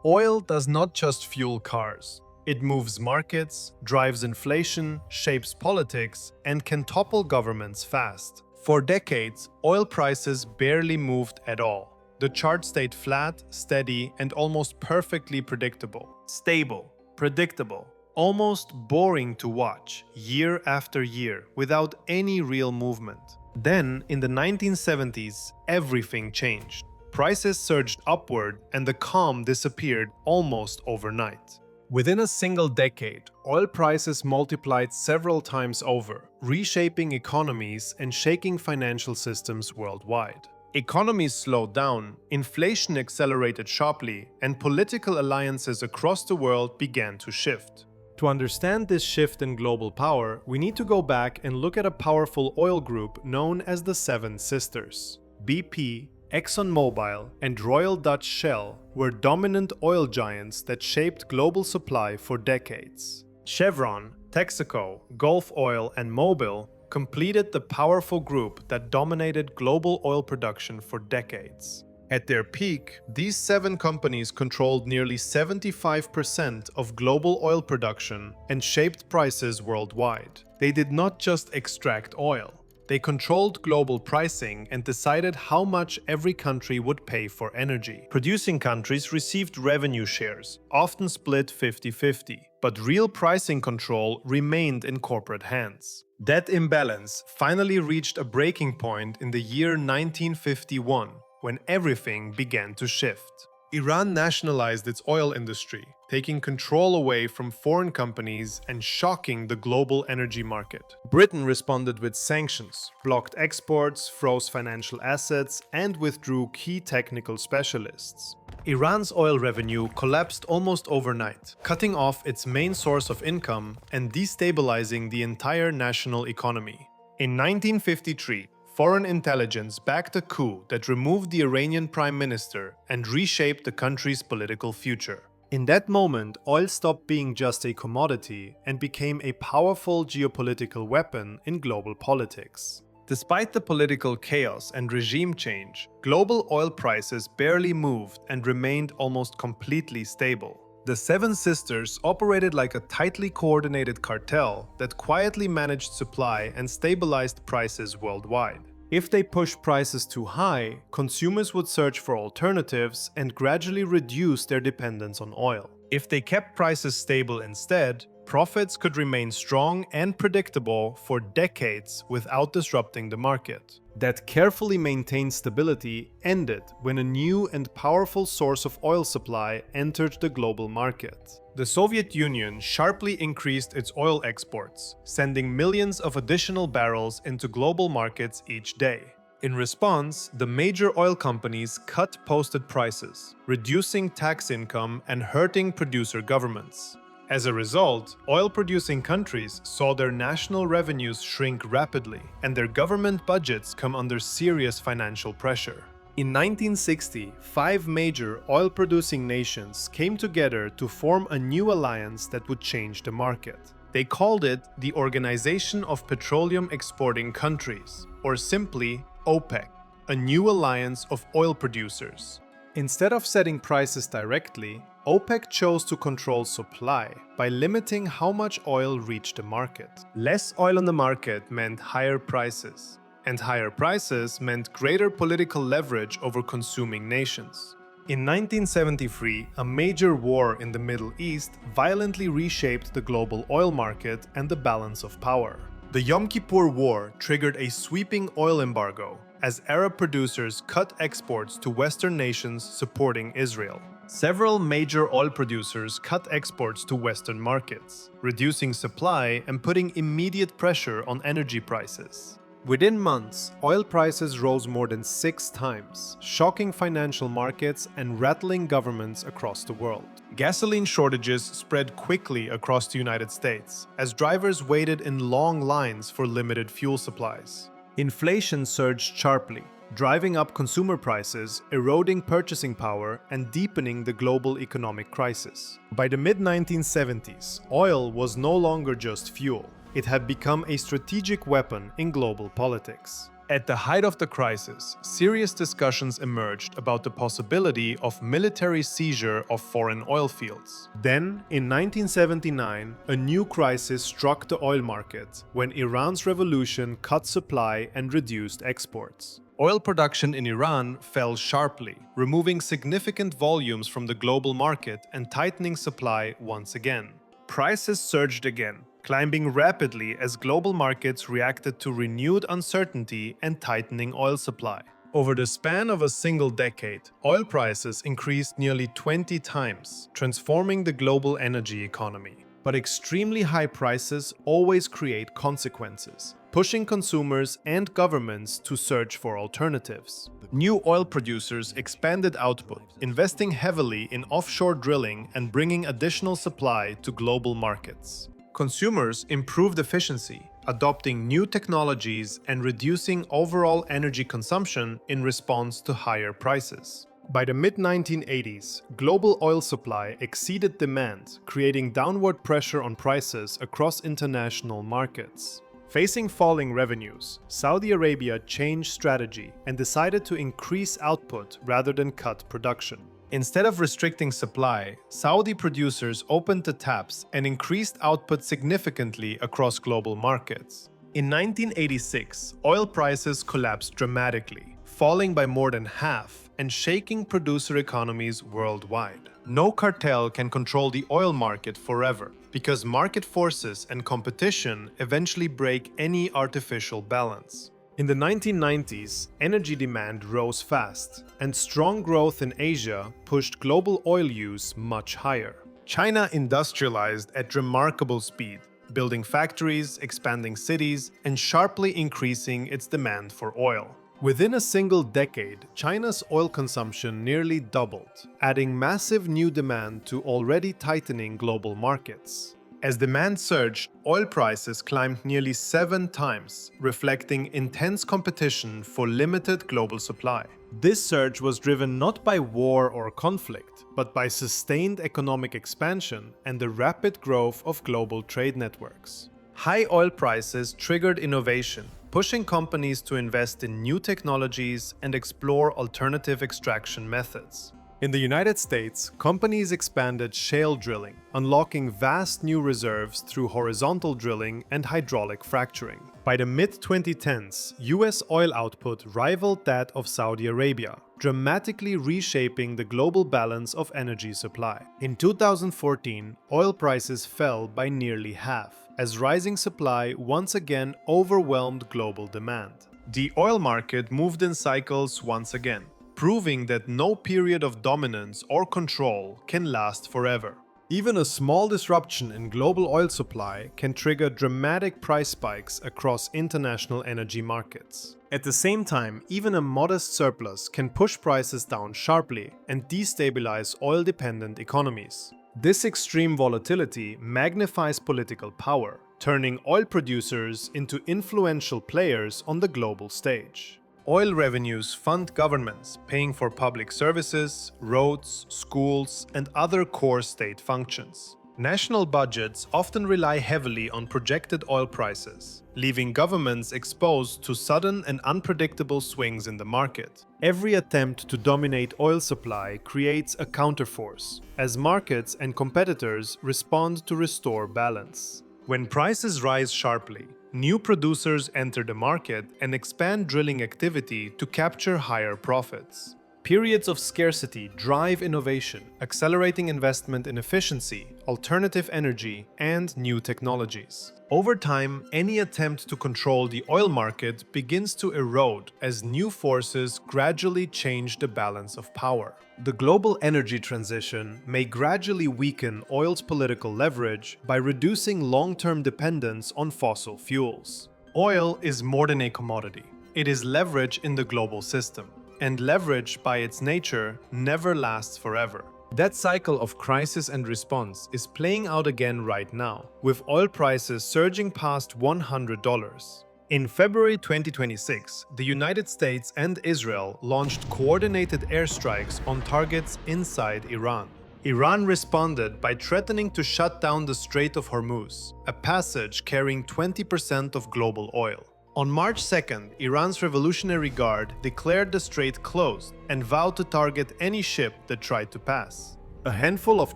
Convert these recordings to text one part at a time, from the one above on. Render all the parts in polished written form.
Oil does not just fuel cars. It moves markets, drives inflation, shapes politics, and can topple governments fast. For decades, oil prices barely moved at all. The chart stayed flat, steady, and almost perfectly predictable. Stable, predictable, almost boring to watch, year after year, without any real movement. Then, in the 1970s, everything changed. Prices surged upward and the calm disappeared almost overnight. Within a single decade, oil prices multiplied several times over, reshaping economies and shaking financial systems worldwide. Economies slowed down, inflation accelerated sharply, and political alliances across the world began to shift. To understand this shift in global power, we need to go back and look at a powerful oil group known as the Seven Sisters. BP, ExxonMobil, and Royal Dutch Shell were dominant oil giants that shaped global supply for decades. Chevron, Texaco, Gulf Oil, and Mobil completed the powerful group that dominated global oil production for decades. At their peak, these seven companies controlled nearly 75% of global oil production and shaped prices worldwide. They did not just extract oil. They controlled global pricing and decided how much every country would pay for energy. Producing countries received revenue shares, often split 50-50, but real pricing control remained in corporate hands. That imbalance finally reached a breaking point in the year 1951, when everything began to shift. Iran nationalized its oil industry, taking control away from foreign companies and shocking the global energy market. Britain responded with sanctions, blocked exports, froze financial assets, and withdrew key technical specialists. Iran's oil revenue collapsed almost overnight, cutting off its main source of income and destabilizing the entire national economy. In 1953, foreign intelligence backed a coup that removed the Iranian prime minister and reshaped the country's political future. In that moment, oil stopped being just a commodity and became a powerful geopolitical weapon in global politics. Despite the political chaos and regime change, global oil prices barely moved and remained almost completely stable. The Seven Sisters operated like a tightly coordinated cartel that quietly managed supply and stabilized prices worldwide. If they pushed prices too high, consumers would search for alternatives and gradually reduce their dependence on oil. If they kept prices stable instead, profits could remain strong and predictable for decades without disrupting the market. That carefully maintained stability ended when a new and powerful source of oil supply entered the global market. The Soviet Union sharply increased its oil exports, sending millions of additional barrels into global markets each day. In response, the major oil companies cut posted prices, reducing tax income and hurting producer governments. As a result, oil-producing countries saw their national revenues shrink rapidly and their government budgets come under serious financial pressure. In 1960, 5 major oil-producing nations came together to form a new alliance that would change the market. They called it the Organization of Petroleum Exporting Countries, or simply OPEC, a new alliance of oil producers. Instead of setting prices directly, OPEC chose to control supply by limiting how much oil reached the market. Less oil on the market meant higher prices, and higher prices meant greater political leverage over consuming nations. In 1973, a major war in the Middle East violently reshaped the global oil market and the balance of power. The Yom Kippur War triggered a sweeping oil embargo as Arab producers cut exports to Western nations supporting Israel. Several major oil producers cut exports to Western markets, reducing supply and putting immediate pressure on energy prices. Within months, oil prices rose more than 6 times, shocking financial markets and rattling governments across the world. Gasoline shortages spread quickly across the United States as drivers waited in long lines for limited fuel supplies. Inflation surged sharply, driving up consumer prices, eroding purchasing power, and deepening the global economic crisis. By the mid-1970s, oil was no longer just fuel. It had become a strategic weapon in global politics. At the height of the crisis, serious discussions emerged about the possibility of military seizure of foreign oil fields. Then, in 1979, a new crisis struck the oil market when Iran's revolution cut supply and reduced exports. Oil production in Iran fell sharply, removing significant volumes from the global market and tightening supply once again. Prices surged again, climbing rapidly as global markets reacted to renewed uncertainty and tightening oil supply. Over the span of a single decade, oil prices increased nearly 20 times, transforming the global energy economy. But extremely high prices always create consequences, pushing consumers and governments to search for alternatives. New oil producers expanded output, investing heavily in offshore drilling and bringing additional supply to global markets. Consumers improved efficiency, adopting new technologies and reducing overall energy consumption in response to higher prices. By the mid-1980s, global oil supply exceeded demand, creating downward pressure on prices across international markets. Facing falling revenues, Saudi Arabia changed strategy and decided to increase output rather than cut production. Instead of restricting supply, Saudi producers opened the taps and increased output significantly across global markets. In 1986, oil prices collapsed dramatically, falling by more than half and shaking producer economies worldwide. No cartel can control the oil market forever, because market forces and competition eventually break any artificial balance. In the 1990s, energy demand rose fast, and strong growth in Asia pushed global oil use much higher. China industrialized at remarkable speed, building factories, expanding cities, and sharply increasing its demand for oil. Within a single decade, China's oil consumption nearly doubled, adding massive new demand to already tightening global markets. As demand surged, oil prices climbed nearly 7 times, reflecting intense competition for limited global supply. This surge was driven not by war or conflict, but by sustained economic expansion and the rapid growth of global trade networks. High oil prices triggered innovation, pushing companies to invest in new technologies and explore alternative extraction methods. In the United States, companies expanded shale drilling, unlocking vast new reserves through horizontal drilling and hydraulic fracturing. By the mid-2010s, US oil output rivaled that of Saudi Arabia, dramatically reshaping the global balance of energy supply. In 2014, oil prices fell by nearly half, as rising supply once again overwhelmed global demand. The oil market moved in cycles once again, proving that no period of dominance or control can last forever. Even a small disruption in global oil supply can trigger dramatic price spikes across international energy markets. At the same time, even a modest surplus can push prices down sharply and destabilize oil-dependent economies. This extreme volatility magnifies political power, turning oil producers into influential players on the global stage. Oil revenues fund governments, paying for public services, roads, schools, and other core state functions. National budgets often rely heavily on projected oil prices, leaving governments exposed to sudden and unpredictable swings in the market. Every attempt to dominate oil supply creates a counterforce, as markets and competitors respond to restore balance. When prices rise sharply, new producers enter the market and expand drilling activity to capture higher profits. Periods of scarcity drive innovation, accelerating investment in efficiency, alternative energy, and new technologies. Over time, any attempt to control the oil market begins to erode as new forces gradually change the balance of power. The global energy transition may gradually weaken oil's political leverage by reducing long-term dependence on fossil fuels. Oil is more than a commodity. It is leverage in the global system. And leverage, by its nature, never lasts forever. That cycle of crisis and response is playing out again right now, with oil prices surging past $100. In February 2026, the United States and Israel launched coordinated airstrikes on targets inside Iran. Iran responded by threatening to shut down the Strait of Hormuz, a passage carrying 20% of global oil. On March 2nd, Iran's Revolutionary Guard declared the strait closed and vowed to target any ship that tried to pass. A handful of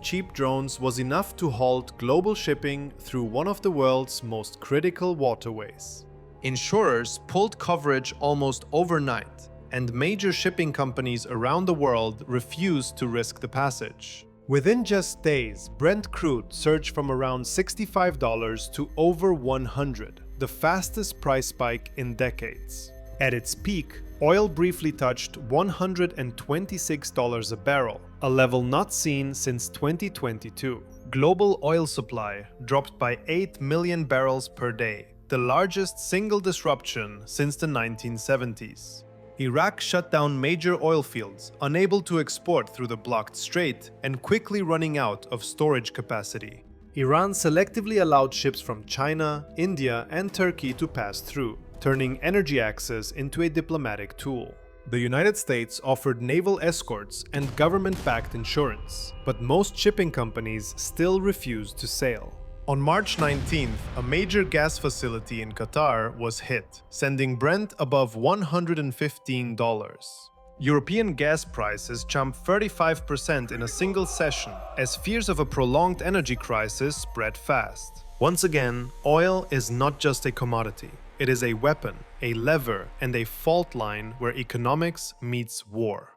cheap drones was enough to halt global shipping through one of the world's most critical waterways. Insurers pulled coverage almost overnight, and major shipping companies around the world refused to risk the passage. Within just days, Brent crude surged from around $65 to over $100, the fastest price spike in decades. At its peak, oil briefly touched $126 a barrel, a level not seen since 2022. Global oil supply dropped by 8 million barrels per day, the largest single disruption since the 1970s. Iraq shut down major oil fields, unable to export through the blocked strait and quickly running out of storage capacity. Iran selectively allowed ships from China, India, and Turkey to pass through, turning energy access into a diplomatic tool. The United States offered naval escorts and government-backed insurance, but most shipping companies still refused to sail. On March 19th, a major gas facility in Qatar was hit, sending Brent above $115. European gas prices jumped 35% in a single session as fears of a prolonged energy crisis spread fast. Once again, oil is not just a commodity. It is a weapon, a lever, and a fault line where economics meets war.